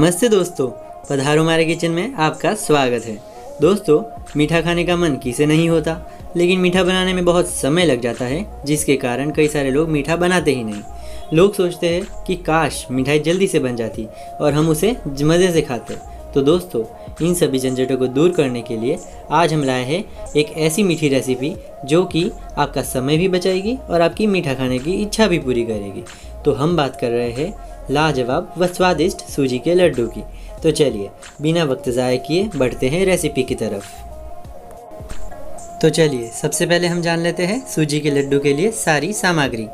नमस्ते दोस्तों, पधारो हमारे किचन में आपका स्वागत है। दोस्तों, मीठा खाने का मन किसे नहीं होता, लेकिन मीठा बनाने में बहुत समय लग जाता है, जिसके कारण कई सारे लोग मीठा बनाते ही नहीं। लोग सोचते हैं कि काश मिठाई जल्दी से बन जाती और हम उसे मज़े से खाते। तो दोस्तों, इन सभी झंझटों को दूर करने के लिए आज हम लाए हैं एक ऐसी मीठी रेसिपी जो कि आपका समय भी बचाएगी और आपकी मीठा खाने की इच्छा भी पूरी करेगी। तो हम बात कर रहे हैं लाजवाब व स्वादिष्ट सूजी के लड्डू की। तो चलिए बिना वक्त ज़ाय किए बढ़ते हैं रेसिपी की तरफ। तो चलिए सबसे पहले हम जान लेते हैं सूजी के लड्डू के लिए सारी सामग्री।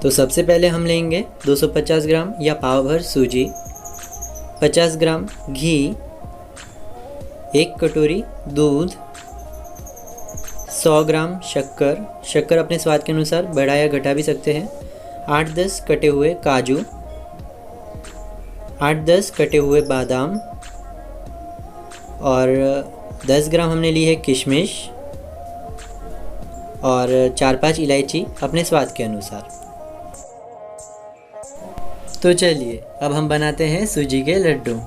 तो सबसे पहले हम लेंगे 250 ग्राम या पाव भर सूजी, 50 ग्राम घी, 1 कटोरी दूध, 100 ग्राम शक्कर अपने स्वाद के अनुसार बढ़ा या घटा भी सकते हैं, 8-10 कटे हुए काजू, 8-10 कटे हुए बादाम और 10 ग्राम हमने ली है किशमिश और 4-5 इलायची अपने स्वाद के अनुसार। तो चलिए अब हम बनाते हैं सूजी के लड्डू।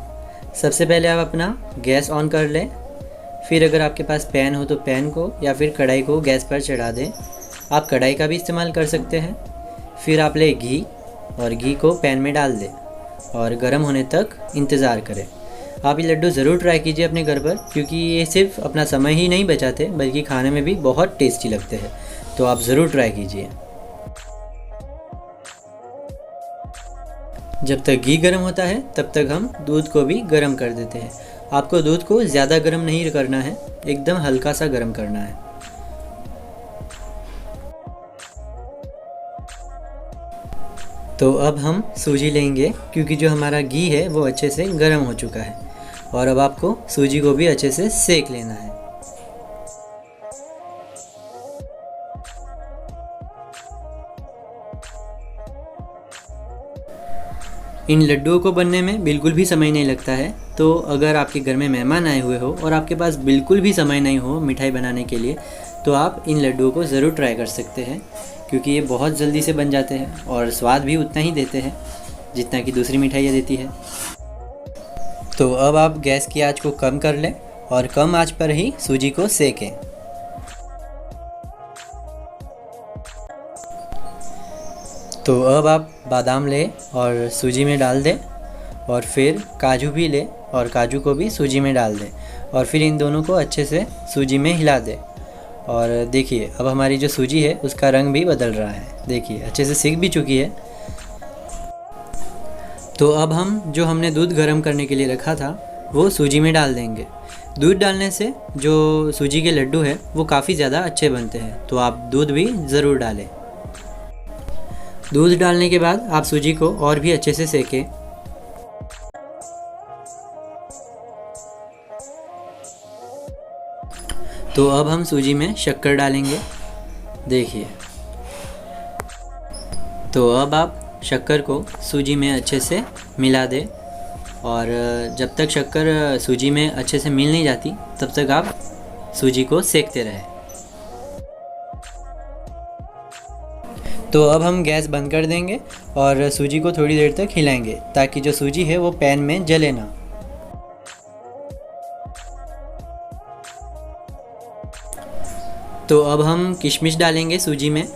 सबसे पहले आप अपना गैस ऑन कर लें, फिर अगर आपके पास पैन हो तो पैन को या फिर कढ़ाई को गैस पर चढ़ा दें। आप कढ़ाई का भी इस्तेमाल कर सकते हैं। फिर आप ले घी और घी को पैन में डाल दें और गर्म होने तक इंतज़ार करें। आप ये लड्डू ज़रूर ट्राई कीजिए अपने घर पर, क्योंकि ये सिर्फ अपना समय ही नहीं बचाते बल्कि खाने में भी बहुत टेस्टी लगते हैं। तो आप ज़रूर ट्राई कीजिए। जब तक घी गर्म होता है तब तक हम दूध को भी गर्म कर देते हैं। आपको दूध को ज़्यादा गर्म नहीं करना है, एकदम हल्का सा गर्म करना है। तो अब हम सूजी लेंगे, क्योंकि जो हमारा घी है वो अच्छे से गर्म हो चुका है और अब आपको सूजी को भी अच्छे से सेक लेना है। इन लड्डुओं को बनने में बिल्कुल भी समय नहीं लगता है। तो अगर आपके घर में मेहमान आए हुए हो और आपके पास बिल्कुल भी समय नहीं हो मिठाई बनाने के लिए, तो आप इन लड्डुओं को ज़रूर ट्राई कर सकते हैं, क्योंकि ये बहुत जल्दी से बन जाते हैं और स्वाद भी उतना ही देते हैं जितना कि दूसरी मिठाइयाँ देती है। तो अब आप गैस की आंच को कम कर लें और कम आंच पर ही सूजी को सेकें। तो अब आप बादाम लें और सूजी में डाल दें और फिर काजू भी लें और काजू को भी सूजी में डाल दें और फिर इन दोनों को अच्छे से सूजी में हिला दें। और देखिए अब हमारी जो सूजी है उसका रंग भी बदल रहा है, देखिए अच्छे से सिक भी चुकी है। तो अब हम जो हमने दूध गर्म करने के लिए रखा था वो सूजी में डाल देंगे। दूध डालने से जो सूजी के लड्डू है वो काफ़ी ज़्यादा अच्छे बनते हैं, तो आप दूध भी ज़रूर डालें। दूध डालने के बाद आप सूजी को और भी अच्छे से सेकें। तो अब हम सूजी में शक्कर डालेंगे, देखिए। तो अब आप शक्कर को सूजी में अच्छे से मिला दें और जब तक शक्कर सूजी में अच्छे से मिल नहीं जाती तब तक आप सूजी को सेकते रहें। तो अब हम गैस बंद कर देंगे और सूजी को थोड़ी देर तक हिलाएंगे ताकि जो सूजी है वो पैन में जले ना। तो अब हम किशमिश डालेंगे सूजी में।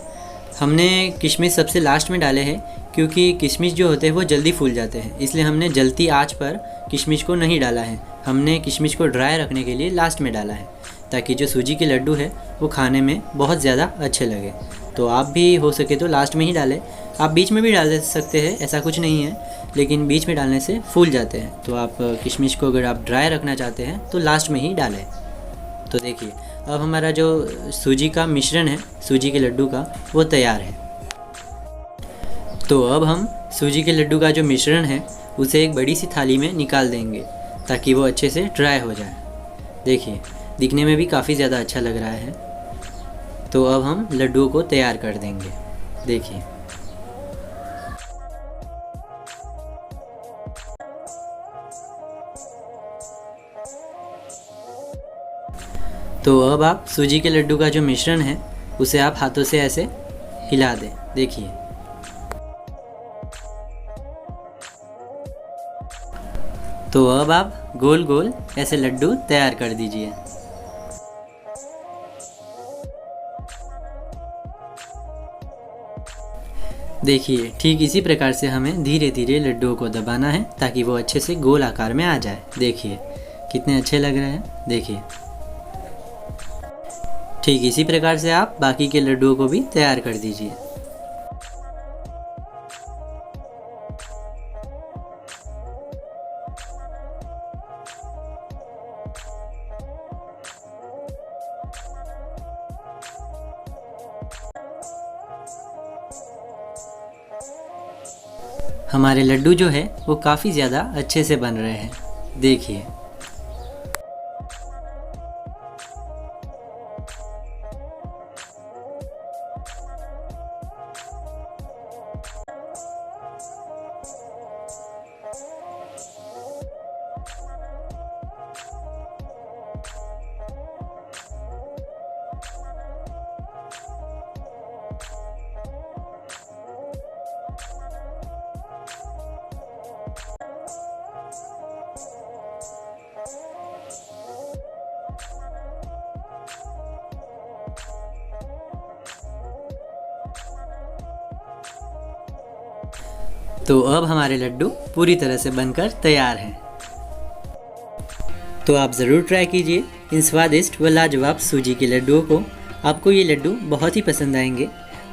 हमने किशमिश सबसे लास्ट में डाले हैं, क्योंकि किशमिश जो होते हैं वो जल्दी फूल जाते हैं, इसलिए हमने जलती आंच पर किशमिश को नहीं डाला है। हमने किशमिश को ड्राई रखने के लिए लास्ट में डाला है, ताकि जो सूजी के लड्डू है वो खाने में बहुत ज़्यादा अच्छे लगे। तो आप भी हो सके तो लास्ट में ही डालें। आप बीच में भी डाल सकते हैं, ऐसा कुछ नहीं है, लेकिन बीच में डालने से फूल जाते हैं। तो आप किशमिश को अगर आप ड्राई रखना चाहते हैं तो लास्ट में ही डालें। तो देखिए अब हमारा जो सूजी का मिश्रण है सूजी के लड्डू का वो तैयार है। तो अब हम सूजी के लड्डू का जो मिश्रण है उसे एक बड़ी सी थाली में निकाल देंगे ताकि वो अच्छे से ड्राई हो जाए। देखिए दिखने में भी काफ़ी ज़्यादा अच्छा लग रहा है। तो अब हम लड्डुओं को तैयार कर देंगे, देखिए। तो अब आप सूजी के लड्डू का जो मिश्रण है उसे आप हाथों से ऐसे हिला दें, देखिए। तो अब आप गोल गोल ऐसे लड्डू तैयार कर दीजिए। देखिए, ठीक इसी प्रकार से हमें धीरे धीरे लड्डुओं को दबाना है ताकि वो अच्छे से गोल आकार में आ जाए। देखिए कितने अच्छे लग रहे हैं। देखिए, ठीक इसी प्रकार से आप बाकी के लड्डुओं को भी तैयार कर दीजिए। हमारे लड्डू जो है वो काफ़ी ज़्यादा अच्छे से बन रहे हैं। देखिए, तो अब हमारे लड्डू पूरी तरह से बनकर तैयार हैं। तो आप ज़रूर ट्राई कीजिए इन स्वादिष्ट व लाजवाब सूजी के लड्डुओं को। आपको ये लड्डू बहुत ही पसंद आएंगे।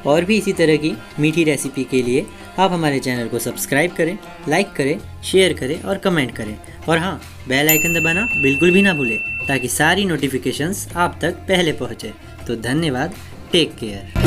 और भी इसी तरह की मीठी रेसिपी के लिए आप हमारे चैनल को सब्सक्राइब करें, लाइक करें, शेयर करें और कमेंट करें। और हाँ, बेल आइकन दबाना बिल्कुल भी ना भूलें ताकि सारी नोटिफिकेशंस आप तक पहले पहुँचे। तो धन्यवाद। Take care.